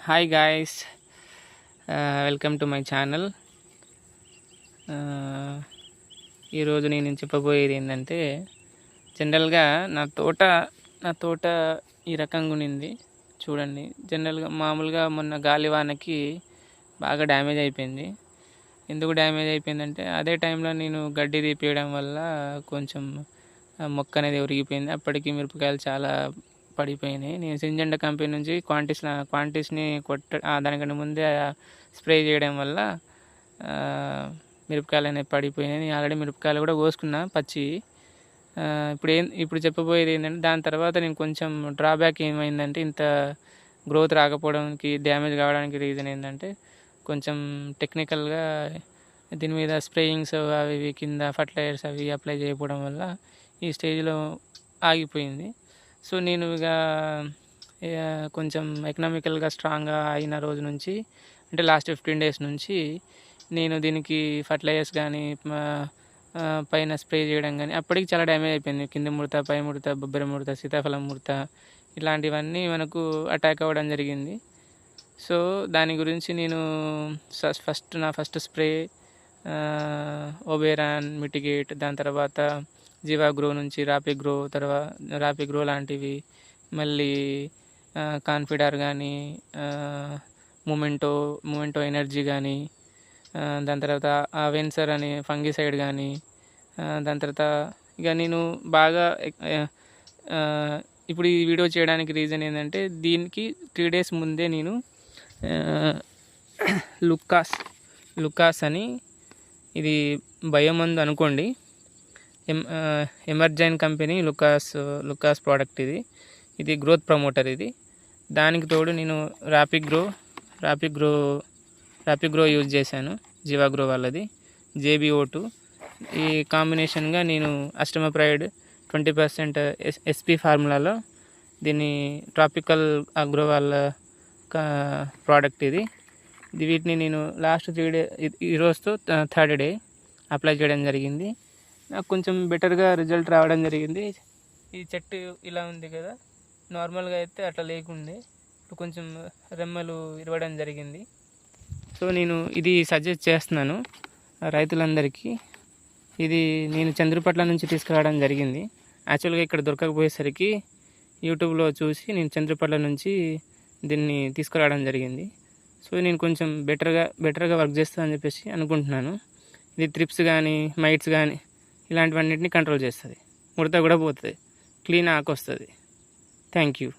Hi guys, welcome to my channel. ఈరోజు నేను చెప్పబోయేది ఏంటంటే, జనరల్గా నా తోట ఈ రకంగా ఉన్నింది చూడండి. జనరల్గా మామూలుగా మొన్న గాలివానకి బాగా డ్యామేజ్ అయిపోయింది. ఎందుకు డ్యామేజ్ అయిపోయిందంటే, అదే టైంలో నేను గడ్డి తీపియడం వల్ల కొంచెం మొక్క అనేది ఒరిగిపోయింది. అప్పటికి మిరపకాయలు చాలా పడిపోయినాయి. నేను సింజెండా కంపెనీ నుంచి క్వాంటిస్ని దానికంటే ముందే స్ప్రే చేయడం వల్ల మిరపకాయలు అనేవి పడిపోయినాయి. నేను ఆల్రెడీ మిరపకాయలు కూడా కోసుకున్నా పచ్చి. ఇప్పుడు చెప్పబోయేది ఏంటంటే, దాని తర్వాత నేను కొంచెం డ్రాబ్యాక్ ఏమైందంటే, ఇంత గ్రోత్ రాకపోవడానికి, డ్యామేజ్ కావడానికి రీజన్ ఏంటంటే, కొంచెం టెక్నికల్గా దీని మీద స్ప్రేయింగ్స్ అవి కింద ఫర్టిలైజర్స్ అవి అప్లై చేయకపోవడం వల్ల ఈ స్టేజ్లో ఆగిపోయింది. సో నేను ఇక కొంచెం ఎకనామికల్గా స్ట్రాంగ్గా అయిన రోజు నుంచి, అంటే లాస్ట్ 15 days నుంచి నేను దీనికి ఫర్టిలైజర్స్ కానీ పైన స్ప్రే చేయడం కానీ, అప్పటికి చాలా డ్యామేజ్ అయిపోయింది. కింద ముడత, పై ముడత, బొబ్బరి ముడత, సీతాఫలం ముడత, ఇలాంటివన్నీ మనకు అటాక్ అవ్వడం జరిగింది. సో దాని గురించి నేను నా ఫస్ట్ స్ప్రే ఓబేరాన్ మిటిగేట్, దాని తర్వాత జీవాగ్రో నుంచి రాపిగ్రో లాంటివి, మళ్ళీ కాన్ఫిడార్ కానీ, మూమెంటో ఎనర్జీ కానీ, దాని తర్వాత అవెన్సర్ అనే ఫంగిసైడ్ కానీ, దాని తర్వాత ఇక నేను బాగా ఇప్పుడు ఈ వీడియో చేయడానికి రీజన్ ఏంటంటే, దీనికి 3 days ముందే నేను లుకాస్ అని, ఇది బయోమందు అనుకోండి, ఎమర్జైన్ కంపెనీ లుకాస్ ప్రోడక్ట్ ఇది గ్రోత్ ప్రమోటర్. ఇది దానికి తోడు నేను రాపిగ్రో యూజ్ చేశాను, జీవాగ్రో వాళ్ళది JBO2. ఈ కాంబినేషన్గా నేను అస్టమప్రైడ్ 20% SP ఫార్ములాలో దీన్ని ట్రాపికల్ అగ్రో వాళ్ళ ప్రోడక్ట్ వీటిని నేను last 3 days, ఈరోజుతో 3rd day apply చేయడం జరిగింది. నాకు కొంచెం బెటర్గా రిజల్ట్ రావడం జరిగింది. ఈ చెట్టు ఇలా ఉంది కదా, నార్మల్గా అయితే అట్లా లేకుండే, ఇప్పుడు కొంచెం రెమ్మలు ఇరవడం జరిగింది. సో నేను ఇది సజెస్ట్ చేస్తున్నాను రైతులందరికీ. ఇది నేను చంద్రపట్ల నుంచి తీసుకురావడం జరిగింది. యాక్చువల్గా ఇక్కడ దొరకకపోయేసరికి యూట్యూబ్లో చూసి నేను చంద్రపట్ల నుంచి దీన్ని తీసుకురావడం జరిగింది. సో నేను కొంచెం బెటర్గా వర్క్ చేస్తుందని చెప్పేసి అనుకుంటున్నాను. ఇది త్రిప్స్ కానీ, మైట్స్ కానీ, ఇలాంటివన్నిటిని కంట్రోల్ చేస్తుంది. ముడత కూడా పోతుంది, క్లీన్ ఆకు వస్తుంది. Thank you.